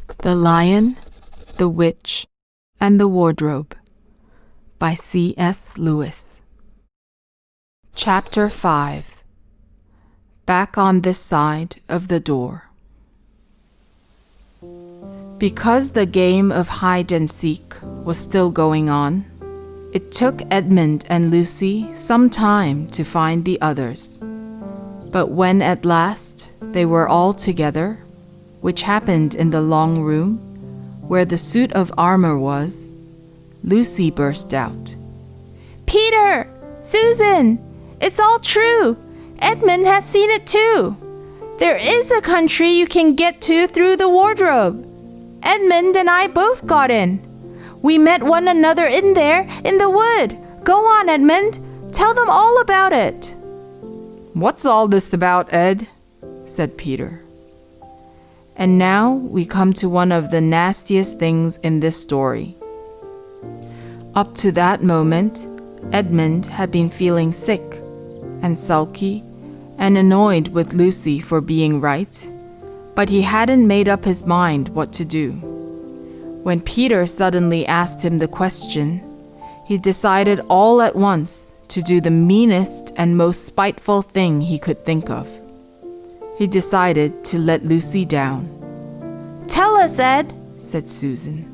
The Lion, the Witch, and the Wardrobe by C.S. Lewis. Chapter 5. Back on this side of the door. Because the game of hide and seek was still going on, it took Edmund and Lucy some time to find the others. But when at last they were all together, which happened in the long room where the suit of armor was, Lucy burst out. Peter! Susan! It's all true! Edmund has seen it too! There is a country you can get to through the wardrobe. Edmund and I both got in. We met one another in there, in the wood. Go on, Edmund. Tell them all about it. What's all this about, Ed? Said Peter. And now we come to one of the nastiest things in this story. Up to that moment, Edmund had been feeling sick and sulky and annoyed with Lucy for being right, but he hadn't made up his mind what to do. When Peter suddenly asked him the question, he decided all at once to do the meanest and most spiteful thing he could think of. He decided to let Lucy down. Tell us, Ed, said Susan.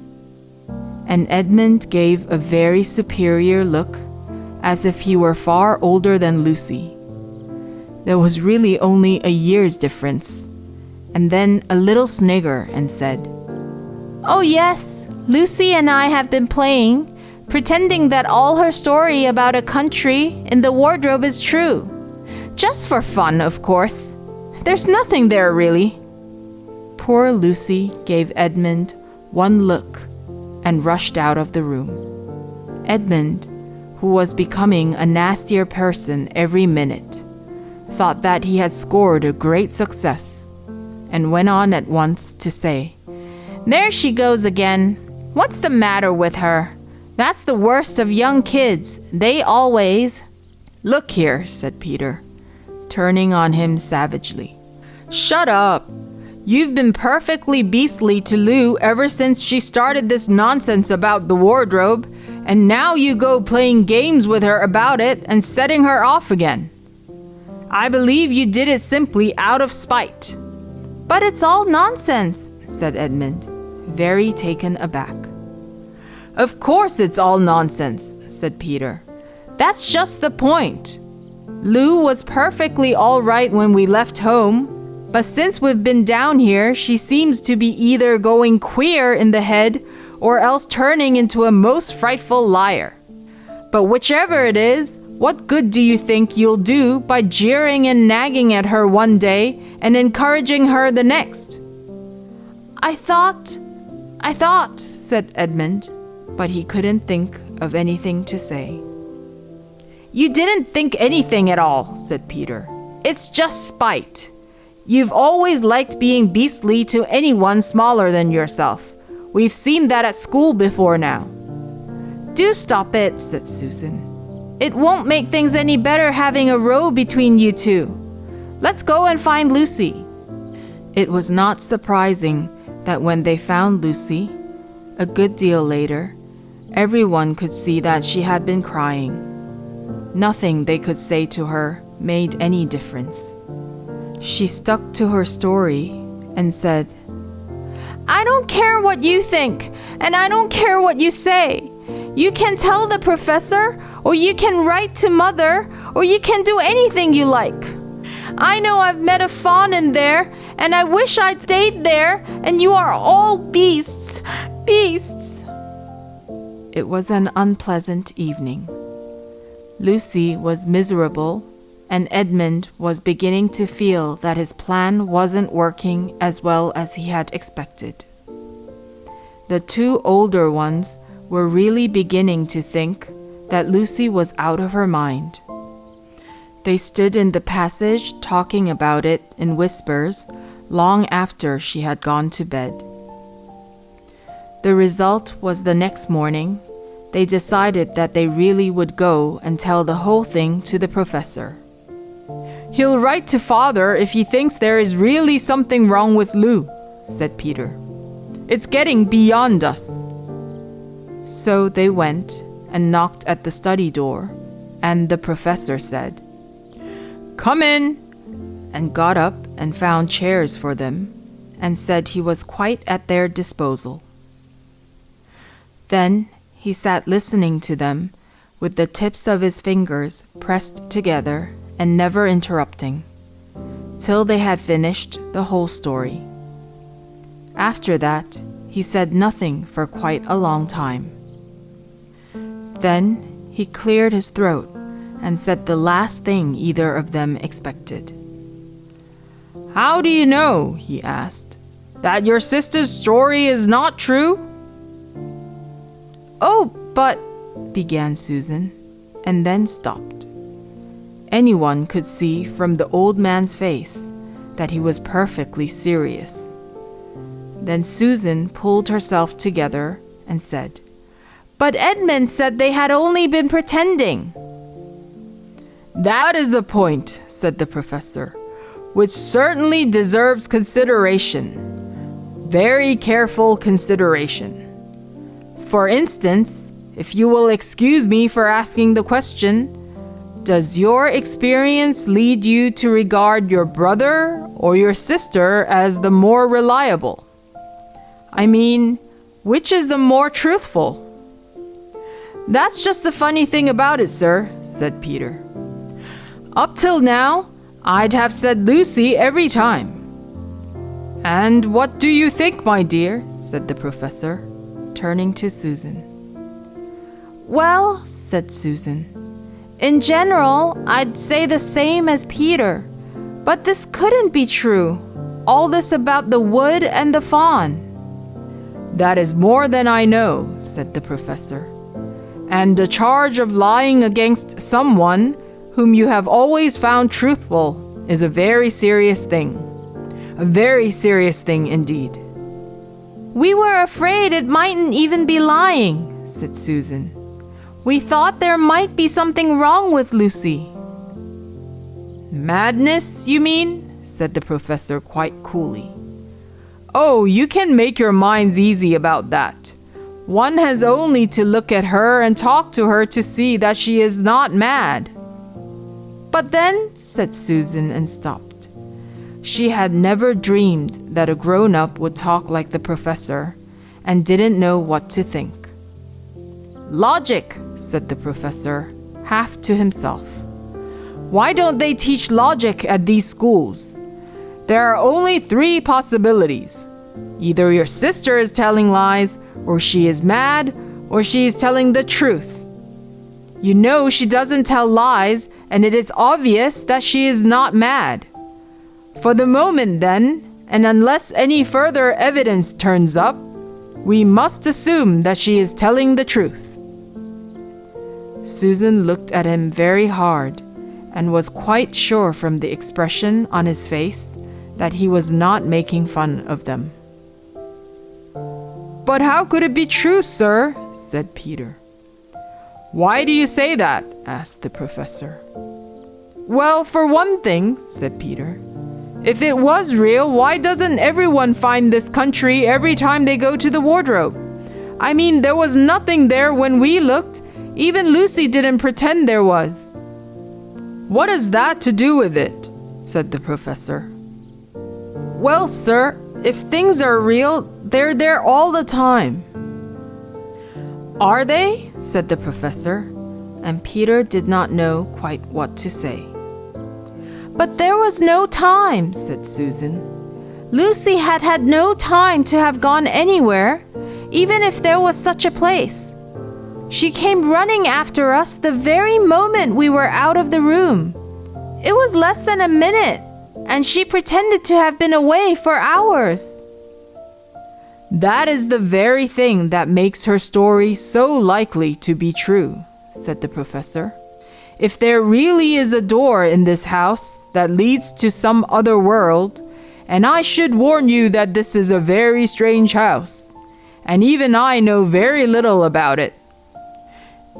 And Edmund gave a very superior look, as if he were far older than Lucy. There was really only a year's difference, and then a little snigger and said, Oh yes, Lucy and I have been playing, pretending that all her story about a country in the wardrobe is true. Just for fun, of course. There's nothing there, really. Poor Lucy gave Edmund one look and rushed out of the room. Edmund, who was becoming a nastier person every minute, thought that he had scored a great success and went on at once to say, There she goes again. What's the matter with her? That's the worst of young kids. They always... Look here, said Peter, turning on him savagely. Shut up! You've been perfectly beastly to Lou ever since she started this nonsense about the wardrobe, and now you go playing games with her about it and setting her off again. I believe you did it simply out of spite. But it's all nonsense, said Edmund, very taken aback. Of course it's all nonsense, said Peter. That's just the point. Lou was perfectly all right when we left home, but since we've been down here, she seems to be either going queer in the head or else turning into a most frightful liar. But whichever it is, what good do you think you'll do by jeering and nagging at her one day and encouraging her the next? I thought, said Edmund, but he couldn't think of anything to say. You didn't think anything at all, said Peter. It's just spite. You've always liked being beastly to anyone smaller than yourself. We've seen that at school before now. Do stop it, said Susan. It won't make things any better having a row between you two. Let's go and find Lucy. It was not surprising that when they found Lucy, a good deal later, everyone could see that she had been crying. Nothing they could say to her made any difference. She stuck to her story and said, I don't care what you think, and I don't care what you say. You can tell the professor, or you can write to Mother, or you can do anything you like. I know I've met a fawn in there, and I wish I'd stayed there, and you are all beasts, beasts. It was an unpleasant evening. Lucy was miserable, and Edmund was beginning to feel that his plan wasn't working as well as he had expected. The two older ones were really beginning to think that Lucy was out of her mind. They stood in the passage talking about it in whispers long after she had gone to bed. The result was the next morning, they decided that they really would go and tell the whole thing to the professor. He'll write to Father if he thinks there is really something wrong with Lou, said Peter. It's getting beyond us." So they went and knocked at the study door, and the professor said, "Come in," and got up and found chairs for them, and said he was quite at their disposal. Then he sat listening to them with the tips of his fingers pressed together and never interrupting, till they had finished the whole story. After that, he said nothing for quite a long time. Then he cleared his throat and said the last thing either of them expected. "How do you know," he asked, "that your sister's story is not true?" "Oh, but," began Susan, and then stopped. Anyone could see from the old man's face that he was perfectly serious. Then Susan pulled herself together and said, "But Edmund said they had only been pretending." "That is a point," said the professor, "which certainly deserves consideration. Very careful consideration. For instance, if you will excuse me for asking the question, does your experience lead you to regard your brother or your sister as the more reliable? I mean, which is the more truthful?" "That's just the funny thing about it, sir," said Peter. "Up till now, I'd have said Lucy every time." "And what do you think, my dear?" said the professor, turning to Susan. "Well," said Susan, "in general, I'd say the same as Peter. But this couldn't be true. All this about the wood and the fawn." "That is more than I know," said the professor. "And the charge of lying against someone whom you have always found truthful is a very serious thing. A very serious thing indeed." "We were afraid it mightn't even be lying," said Susan. "We thought there might be something wrong with Lucy." "Madness, you mean?" said the professor quite coolly. "Oh, you can make your minds easy about that. One has only to look at her and talk to her to see that she is not mad." "But then," said Susan and stopped. She had never dreamed that a grown-up would talk like the professor and didn't know what to think. "Logic," said the professor, half to himself. "Why don't they teach logic at these schools? There are only 3 possibilities. Either your sister is telling lies, or she is mad, or she is telling the truth. You know she doesn't tell lies, and it is obvious that she is not mad. For the moment then, and unless any further evidence turns up, we must assume that she is telling the truth." Susan looked at him very hard and was quite sure from the expression on his face that he was not making fun of them. "But how could it be true, sir?" said Peter. "Why do you say that?" asked the professor. "Well, for one thing," said Peter, "if it was real, why doesn't everyone find this country every time they go to the wardrobe? I mean, there was nothing there when we looked. Even Lucy didn't pretend there was." "What has that to do with it?" said the professor. "Well, sir, if things are real, they're there all the time." "Are they?" said the professor, and Peter did not know quite what to say. "But there was no time," said Susan. "Lucy had had no time to have gone anywhere, even if there was such a place. She came running after us the very moment we were out of the room. It was less than a minute, and she pretended to have been away for hours." "That is the very thing that makes her story so likely to be true," said the professor. "If there really is a door in this house that leads to some other world, and I should warn you that this is a very strange house, and even I know very little about it.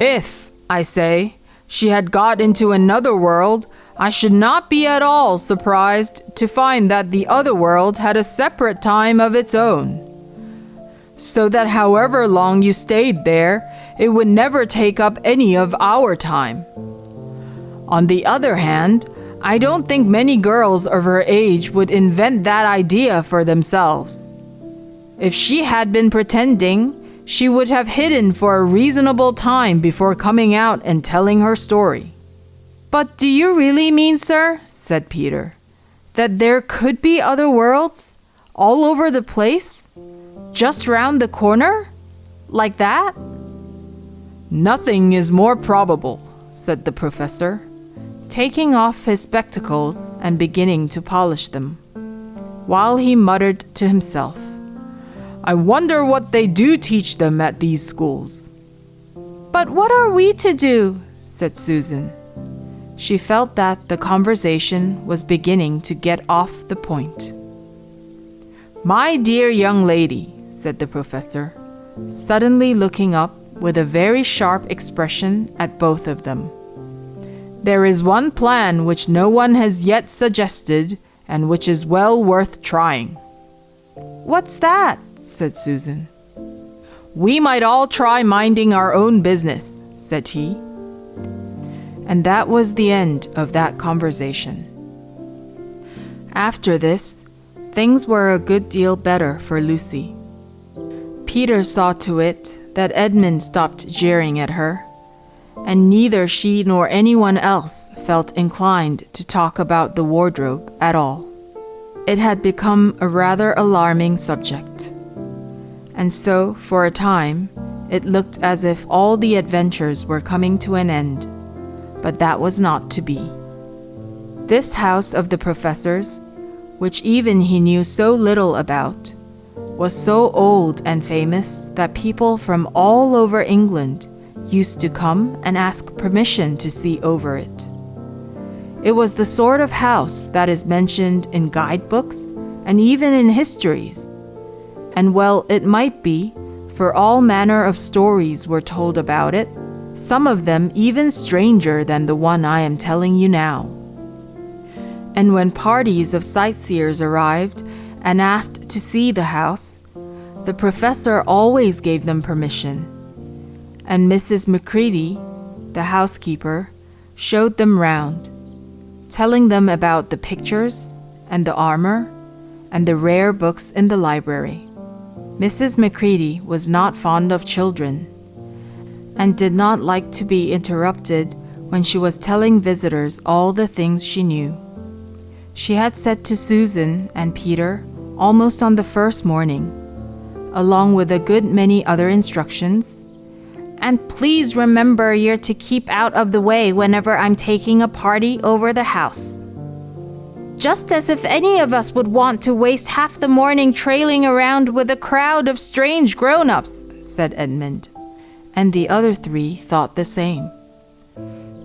If, I say, she had got into another world, I should not be at all surprised to find that the other world had a separate time of its own. so that however long you stayed there, it would never take up any of our time. On the other hand, I don't think many girls of her age would invent that idea for themselves. If she had been pretending, she would have hidden for a reasonable time before coming out and telling her story. But do you really mean, sir, said Peter, that there could be other worlds all over the place? Just round the corner? Like that? Nothing is more probable, said the professor, taking off his spectacles and beginning to polish them, while he muttered to himself, I wonder what they do teach them at these schools. But what are we to do? Said Susan. She felt that the conversation was beginning to get off the point. My dear young lady, said the professor, suddenly looking up with a very sharp expression at both of them. There is one plan which no one has yet suggested and which is well worth trying. What's that? Said Susan. We might all try minding our own business, said he. And that was the end of that conversation. After this, things were a good deal better for Lucy. Peter saw to it that Edmund stopped jeering at her, and neither she nor anyone else felt inclined to talk about the wardrobe at all. It had become a rather alarming subject. And so, for a time, it looked as if all the adventures were coming to an end, but that was not to be. This house of the professor's, which even he knew so little about, was so old and famous that people from all over England used to come and ask permission to see over it. It was the sort of house that is mentioned in guidebooks and even in histories. And well, it might be, for all manner of stories were told about it, some of them even stranger than the one I am telling you now. And when parties of sightseers arrived and asked to see the house, the professor always gave them permission. And Mrs. Macready, the housekeeper, showed them round, telling them about the pictures and the armor and the rare books in the library. Mrs. Macready was not fond of children and did not like to be interrupted when she was telling visitors all the things she knew. She had said to Susan and Peter almost on the first morning, along with a good many other instructions, and please remember you're to keep out of the way whenever I'm taking a party over the house. Just as if any of us would want to waste half the morning trailing around with a crowd of strange grown-ups, said Edmund, and the other three thought the same.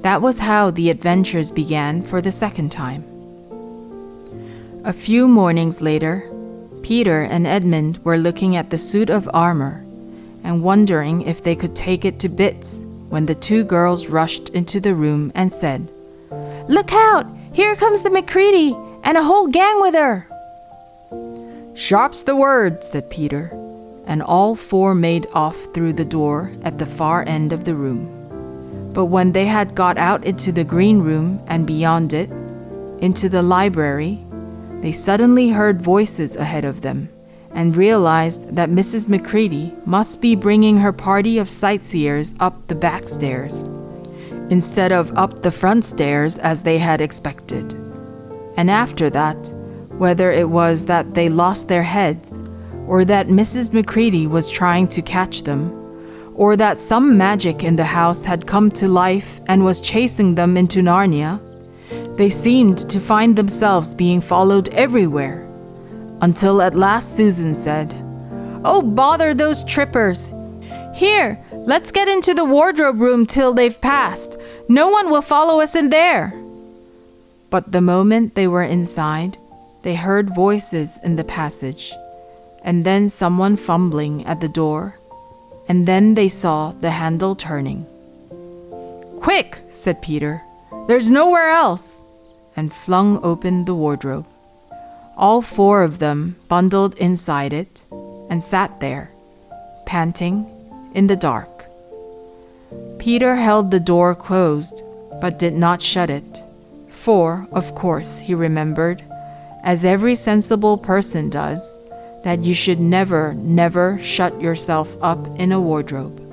That was how the adventures began for the second time. A few mornings later, Peter and Edmund were looking at the suit of armor and wondering if they could take it to bits when the two girls rushed into the room and said, Look out! Here comes the Macready and a whole gang with her! Sharp's the word, said Peter, and all four made off through the door at the far end of the room. But when they had got out into the green room and beyond it, into the library, they suddenly heard voices ahead of them and realized that Mrs. Macready must be bringing her party of sightseers up the back stairs, instead of up the front stairs as they had expected. And after that, whether it was that they lost their heads, or that Mrs. Macready was trying to catch them, or that some magic in the house had come to life and was chasing them into Narnia, they seemed to find themselves being followed everywhere, until at last Susan said, Oh, bother those trippers! Here, let's get into the wardrobe room till they've passed. No one will follow us in there. But the moment they were inside, they heard voices in the passage, and then someone fumbling at the door, and then they saw the handle turning. Quick, said Peter, there's nowhere else, and flung open the wardrobe. All four of them bundled inside it and sat there, panting, in the dark. Peter held the door closed, but did not shut it, for, of course, he remembered, as every sensible person does, that you should never, never shut yourself up in a wardrobe.